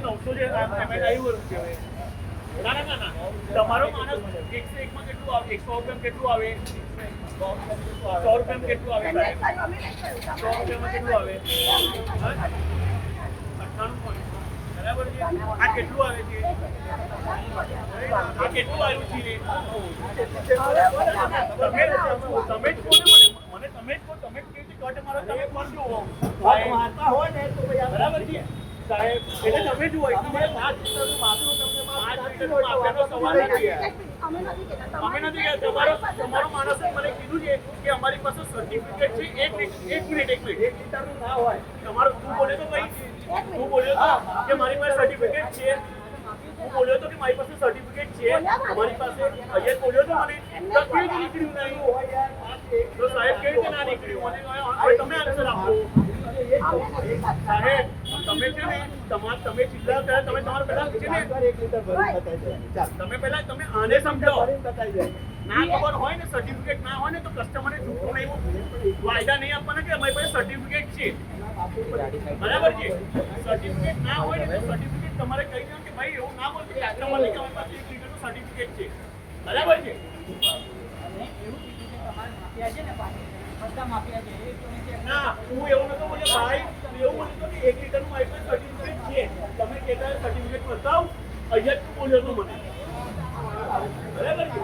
900 જે પેમેન્ટ આવ્યું કહેવાય. ના ના ના ના તમારો માણસ 101 માં કેટલું આવે? 100 રૂપિયા કેટલું આવે? 100 રૂપિયા કેટલું આવે? 100 રૂપિયામાં કેટલું આવે? 98 પોઈન્ટ. બરાબર છે. આ કેટલું આવે છે? આ કેટલું આવ્યું છે? તમે જ કહો ને મને તમે જ કહો, તમે જ કેવી રીતે કટ મારો, તમે પણ જુઓ હોય ને તો બરાબર છે સાહેબ. એટલે તમે જુઓ તમે 5 લિટરનું માપનું તમને 5 લિટરનું માપવાનો સવાલ નથી. અમે નથી કહેતા. તમારો માણસે મને કીધું છે કે અમારી પાસે સર્ટિફિકેટ છે. એક મિનિટ 1 લિટરનું ના હોય. તમારો તું બોલ્યો તો ભાઈ, તું બોલ્યો તો કે મારી પાસે સર્ટિફિકેટ છે. હું બોલ્યો તો કે મારી પાસે સર્ટિફિકેટ છે. અમારી પાસે અહીંયા બોલ્યો તો મને તો કેવી રીતે નીકળ્યું નહીં? તો સાહેબ કેવી રીતે ના નીકળ્યું? મને હવે તમે આન્સર આપો સાહેબ. તમે છે ને તમે ચિલ્લા કર્યા, તમે તમારા પહેલા છે ને તમે પહેલા તમે આને સમજો. ના ખબર હોય ને, સર્ટિફિકેટ ના હોય ને તો કસ્ટમરને જૂઠું નહીં વાયદા નહીં આપવાના કે અમારી પાસે સર્ટિફિકેટ છે. બરાબર છે. સર્ટિફિકેટ ના હોય ને તો સર્ટિફિકેટ તમારે કહી દેવાનું કે ભાઈ એવું ના બોલ કે કસ્ટમરને કે અમારી પાસે 1 લિટરનું સર્ટિફિકેટ છે. બરાબર છે. ના હું એવું નતો બોલ્યો ભાઈ, એવું બોલ્યો કે 1 લિટરનું મારી પાસે સર્ટિફિકેટ છે. તમે કહેતા સર્ટિફિકેટ બતાવ, અહીંયા જ બોલ્યો તો મને. બરાબર છે.